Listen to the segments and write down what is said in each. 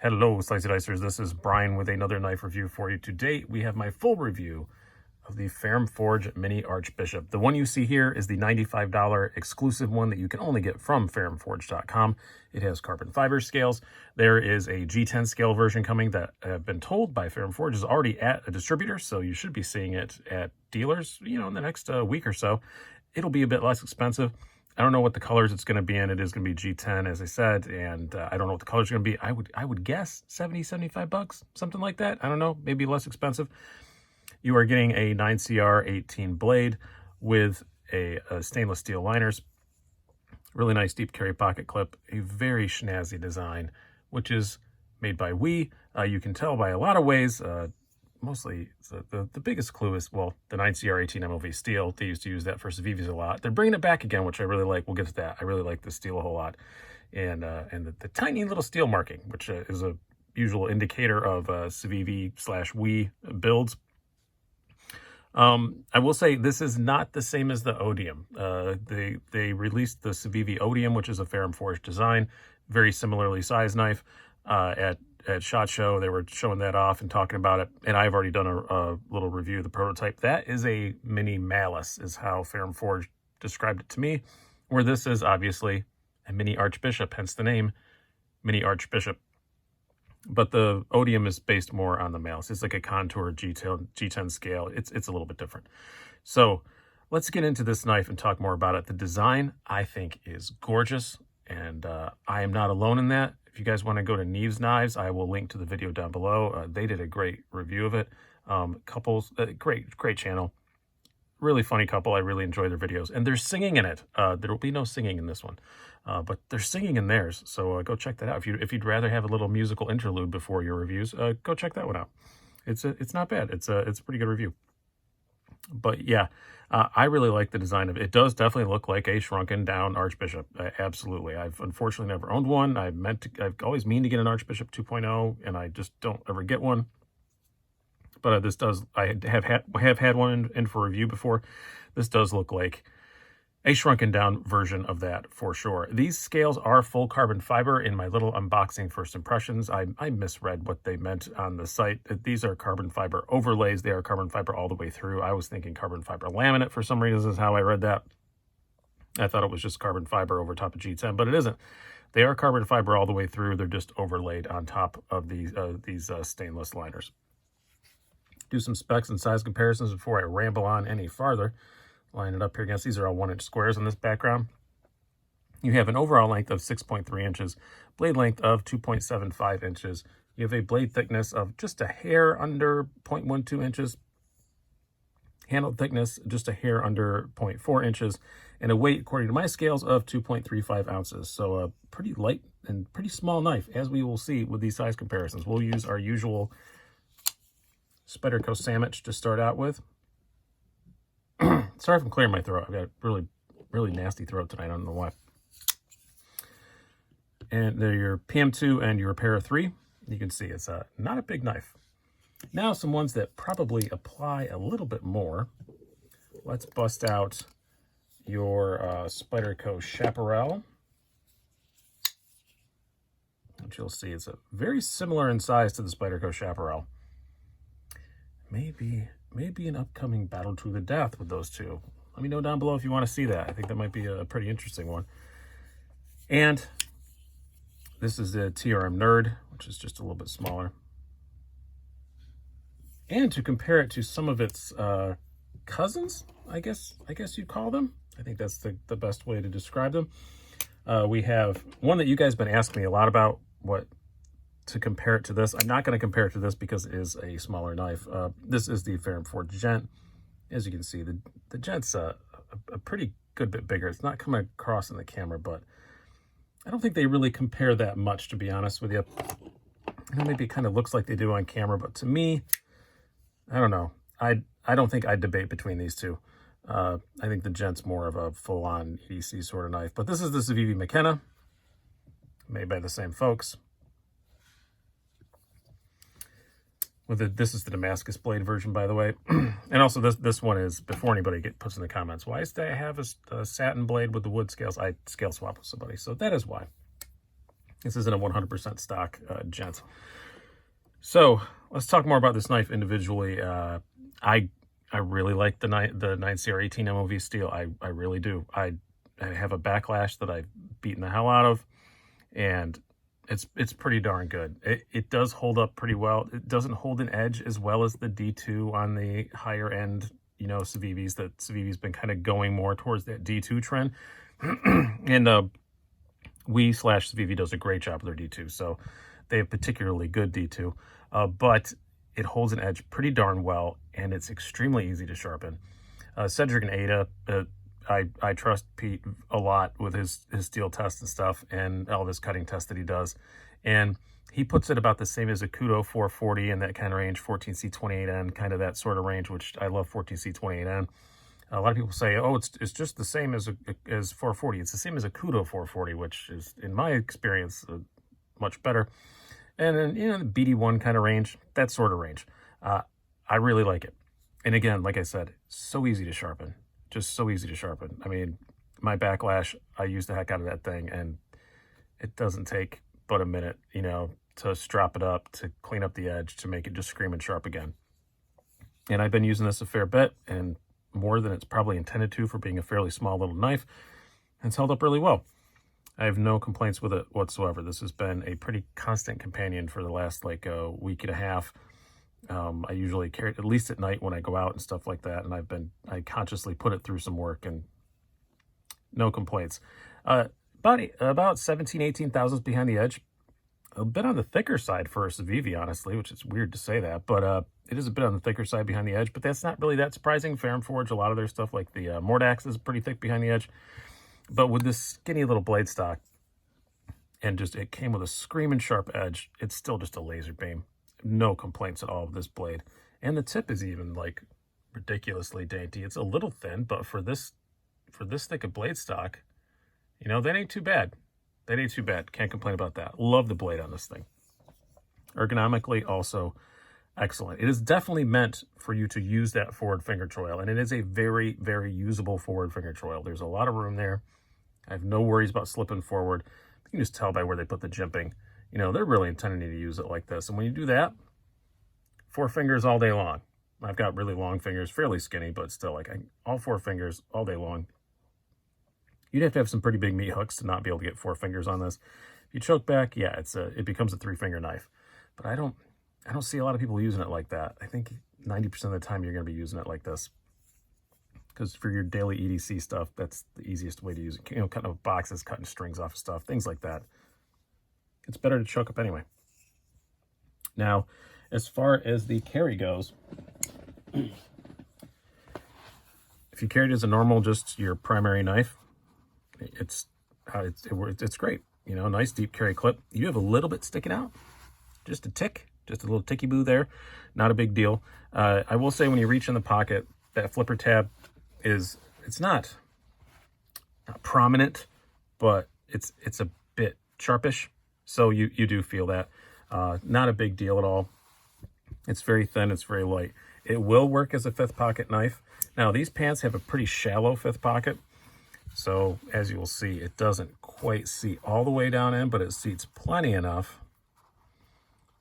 Hello, Slicey Dicers. This is Brian with another knife review for you. Today, we have my full review of the Ferrum Forge Mini Archbishop. The one you see here is the $95 exclusive one that you can only get from ferrumforge.com. It has carbon fiber scales. There is a G10 scale version coming that I've been told by Ferrum Forge is already at a distributor, so you should be seeing it at dealers, in the next week or so. It'll be a bit less expensive. I don't know what the colors it's going to be in. It is going to be G10, as I said, and I don't know what the colors are going to be. I would guess 70, 75 bucks, something like that. I don't know, maybe less expensive. You are getting a 9CR18 blade with a stainless steel liners, really nice deep carry pocket clip, a very snazzy design, which is made by We. You can tell by a lot of ways. Mostly the biggest clue is, well, the 9CR18 MOV steel. They used to use that for Civivis a lot. They're bringing it back again, which I really like. We'll get to that. I really like the steel a whole lot. And the tiny little steel marking, which is a usual indicator of Civivi/We builds. I will say this is not the same as the Odium. They released the Civivi Odium, which is a Ferrum Forge design, very similarly sized knife at SHOT Show. They were showing that off and talking about it, and I've already done a little review of the prototype. That is a mini Malice, is how Ferrum Forge described it to me, where this is obviously a mini Archbishop, hence the name Mini Archbishop. But the Odium is based more on the Malice. It's like a contour G10 scale. It's a little bit different. So let's get into this knife and talk more about it. The design, I think, is gorgeous, and I am not alone in that. If you guys want to go to Neves Knives, I will link to the video down below. They did a great review of it. Couples, great channel. Really funny couple. I really enjoy their videos. And they're singing in it. There will be no singing in this one. But they're singing in theirs. So go check that out. If you'd rather have a little musical interlude before your reviews, go check that one out. It's not bad. It's a pretty good review. But yeah, I really like the design of it. It does definitely look like a shrunken down Archbishop. Absolutely. I've unfortunately never owned one. I've always mean to get an Archbishop 2.0, and I just don't ever get one. But this does, I have had one in for review before. This does look like a shrunken down version of that for sure. These scales are full carbon fiber. In my little unboxing first impressions, I misread what they meant on the site. These are carbon fiber overlays. They are carbon fiber all the way through. I was thinking carbon fiber laminate for some reason is how I read that. I thought it was just carbon fiber over top of G10, but it isn't. They are carbon fiber all the way through. They're just overlaid on top of these stainless liners. Do some specs and size comparisons before I ramble on any farther. Line it up here against. These are all 1-inch squares on this background. You have an overall length of 6.3 inches, blade length of 2.75 inches. You have a blade thickness of just a hair under 0.12 inches, handle thickness just a hair under 0.4 inches, and a weight, according to my scales, of 2.35 ounces. So a pretty light and pretty small knife, as we will see with these size comparisons. We'll use our usual Spyderco sandwich to start out with. Sorry if I'm clearing my throat. I've got a really, really nasty throat tonight. I don't know why. And they're your PM2 and your Para 3. You can see it's not a big knife. Now some ones that probably apply a little bit more. Let's bust out your Spyderco Chaparral. Which you'll see it's very similar in size to the Spyderco Chaparral. Maybe an upcoming battle to the death with those two. Let me know down below if you want to see that. I think that might be a pretty interesting one. And this is the TRM Nerd, which is just a little bit smaller. And to compare it to some of its cousins, I guess you'd call them. I think that's the best way to describe them. We have one that you guys have been asking me a lot about, what to compare it to this. I'm not going to compare it to this because it is a smaller knife. This is the Ferrum Forge Gent. As you can see, the Gent's a pretty good bit bigger. It's not coming across in the camera, but I don't think they really compare that much, to be honest with you. Maybe it kind of looks like they do on camera, but to me, I don't know. I don't think I'd debate between these two. I think the Gent's more of a full-on EDC sort of knife. But this is the Civivi McKenna, made by the same folks. This is the Damascus blade version, by the way. And also this one is, before anybody puts in the comments, why does they have a satin blade with the wood scales? I scale swap with somebody, so that is why. This isn't a 100% stock gent. So let's talk more about this knife individually. I really like the 9CR18 MOV steel. I really do. I have a backlash that I've beaten the hell out of, and it's pretty darn good. It does hold up pretty well. It doesn't hold an edge as well as the D2 on the higher end, you know, Civivis. That Civivi's been kind of going more towards that D2 trend. And Civivi does a great job with their D2, so they have particularly good D2, but it holds an edge pretty darn well, and it's extremely easy to sharpen. Cedric and Ada, I trust Pete a lot with his steel tests and stuff, and all of his cutting tests that he does, and he puts it about the same as a Kudo 440 in that kind of range, 14C28N, kind of that sort of range, which I love 14C28N. A lot of people say, oh, it's just the same as 440. It's the same as a Kudo 440, which is, in my experience, much better. And then, you know, the BD1 kind of range, that sort of range. I really like it. And again, like I said, so easy to sharpen. Just so easy to sharpen. I mean, my backlash, I use the heck out of that thing, and it doesn't take but a minute, you know, to strap it up, to clean up the edge, to make it just screaming sharp again. And I've been using this a fair bit, and more than it's probably intended to for being a fairly small little knife. It's held up really well. I have no complaints with it whatsoever. This has been a pretty constant companion for the last like a week and a half. I usually carry it at least at night when I go out and stuff like that, and I consciously put it through some work, and no complaints. About 17, 18 thousandths behind the edge. A bit on the thicker side for a Civivi, honestly, which is weird to say that, but it is a bit on the thicker side behind the edge, but that's not really that surprising. Ferrum Forge, a lot of their stuff, like the Mordax, is pretty thick behind the edge. But with this skinny little blade stock, and just it came with a screaming sharp edge, it's still just a laser beam. No complaints at all with this blade. And the tip is even, like, ridiculously dainty. It's a little thin, but for this thick of blade stock, you know, that ain't too bad. That ain't too bad. Can't complain about that. Love the blade on this thing. Ergonomically, also excellent. It is definitely meant for you to use that forward finger choil, and it is a very, very usable forward finger choil. There's a lot of room there. I have no worries about slipping forward. You can just tell by where they put the jimping. You know, they're really intending to use it like this. And when you do that, 4 fingers all day long. I've got really long fingers, fairly skinny, but still, like, all 4 fingers all day long. You'd have to have some pretty big meat hooks to not be able to get 4 fingers on this. If you choke back, yeah, it becomes a 3-finger knife. But I don't see a lot of people using it like that. I think 90% of the time you're going to be using it like this. Because for your daily EDC stuff, that's the easiest way to use it. You know, cutting up boxes, cutting strings off of stuff, things like that. It's better to choke up anyway. Now, as far as the carry goes, if you carry it as a normal, just your primary knife, it's great. You know, nice deep carry clip. You have a little bit sticking out, just a tick, just a little ticky boo there. Not a big deal. I will say when you reach in the pocket, that flipper tab it's not prominent, but it's a bit sharpish. So you do feel that. Not a big deal at all. It's very thin. It's very light. It will work as a 5th pocket knife. Now, these pants have a pretty shallow 5th pocket. So, as you will see, it doesn't quite seat all the way down in, but it seats plenty enough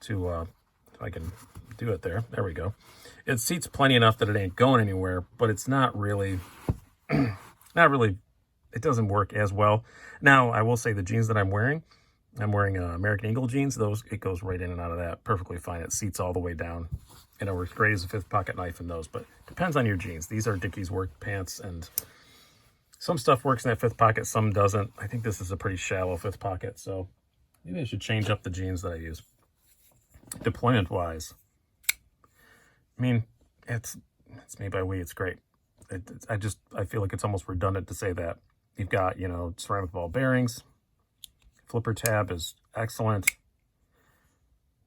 to, if I can do it there. There we go. It seats plenty enough that it ain't going anywhere, but it's not really, it doesn't work as well. Now, I will say the jeans that I'm wearing American Eagle jeans. It goes right in and out of that perfectly fine. It seats all the way down, and it works great as a 5th pocket knife in those, but depends on your jeans. These are Dickies work pants, and some stuff works in that 5th pocket, some doesn't. I think this is a pretty shallow 5th pocket, so maybe I should change up the jeans that I use. Deployment-wise, I mean, it's made by We. It's great. I feel like it's almost redundant to say that. You've got, you know, ceramic ball bearings. Flipper tab is excellent.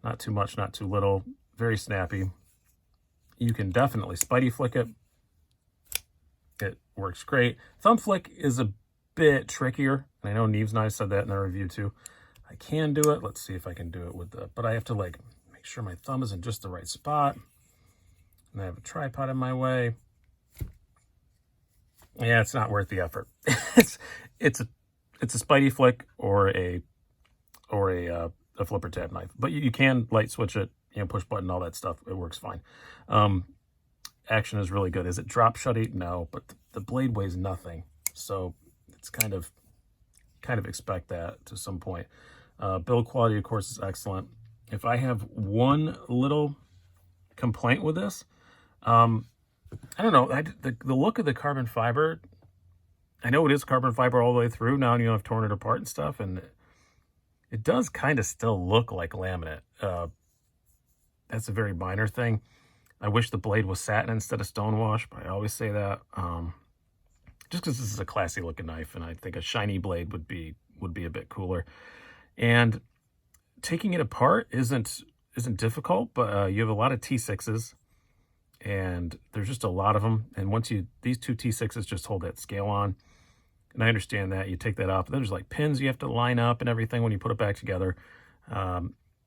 Not too much, not too little. Very snappy. You can definitely Spidey flick it. It works great. Thumb flick is a bit trickier. I know Neves and I said that in their review too. I can do it. Let's see if I can do it with but I have to like make sure my thumb is in just the right spot. And I have a tripod in my way. Yeah, it's not worth the effort. it's a Spidey flick or a or a flipper tab knife. But you can light switch it, you know, push button, all that stuff. It works fine. Action is really good. Is it drop shutty? No, but the blade weighs nothing, so it's kind of expect that to some point. Build quality, of course, is excellent. If I have one little complaint with this, I don't know. The look of the carbon fiber, I know it is carbon fiber all the way through now, and you know, I've torn it apart and stuff, and it does kind of still look like laminate. That's a very minor thing. I wish the blade was satin instead of stonewash, but I always say that. Just because this is a classy looking knife, and I think a shiny blade would be a bit cooler. And taking it apart isn't difficult, but you have a lot of T6s, and there's just a lot of them. And once these two T6s just hold that scale on, and I understand that. You take that off, but then there's like pins you have to line up and everything when you put it back together.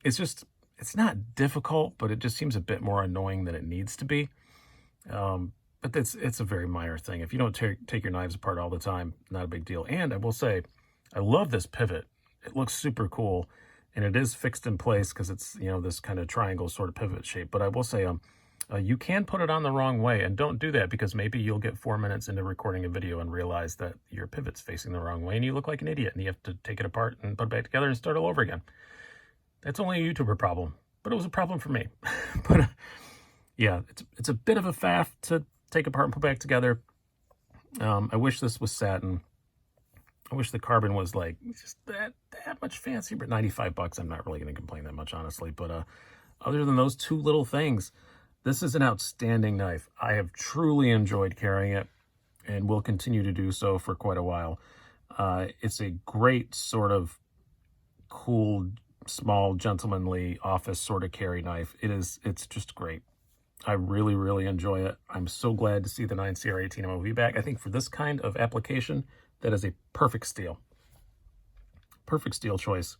It's not difficult, but it just seems a bit more annoying than it needs to be. But it's a very minor thing. If you don't take your knives apart all the time, not a big deal. And I will say, I love this pivot. It looks super cool, and it is fixed in place because it's, you know, this kind of triangle sort of pivot shape. But I will say, you can put it on the wrong way, and don't do that, because maybe you'll get 4 minutes into recording a video and realize that your pivot's facing the wrong way, and you look like an idiot, and you have to take it apart and put it back together and start all over again. That's only a YouTuber problem, but it was a problem for me. But yeah, it's a bit of a faff to take apart and put back together. I wish this was satin. I wish the carbon was like just that much fancier, but $95, I'm not really going to complain that much, honestly. But other than those two little things, this is an outstanding knife. I have truly enjoyed carrying it and will continue to do so for quite a while. It's a great sort of cool, small, gentlemanly office sort of carry knife. It's just great. I really, really enjoy it. I'm so glad to see the 9CR18 MOV back. I think for this kind of application, that is a perfect steal. Perfect steal choice.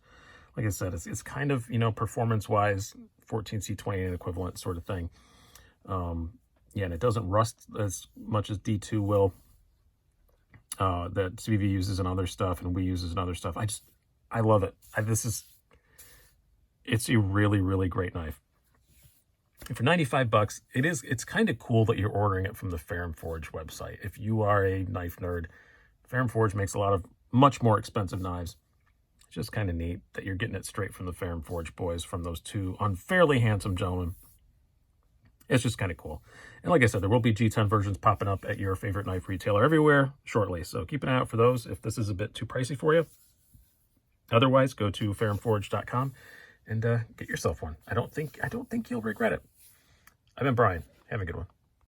Like I said, it's kind of, you know, performance-wise, 14C28 equivalent sort of thing. Yeah, and it doesn't rust as much as D2 will, that CVV uses and other stuff, and we uses and other stuff. I love it. It's a really, really great knife. And for $95, it's kind of cool that you're ordering it from the Ferrum Forge website. If you are a knife nerd, Ferrum Forge makes a lot of much more expensive knives. It's just kind of neat that you're getting it straight from the Ferrum Forge boys, from those two unfairly handsome gentlemen. It's just kind of cool. And like I said, there will be G10 versions popping up at your favorite knife retailer everywhere shortly. So keep an eye out for those if this is a bit too pricey for you. Otherwise, go to ferrumforge.com and get yourself one. I don't think you'll regret it. I've been Brian. Have a good one.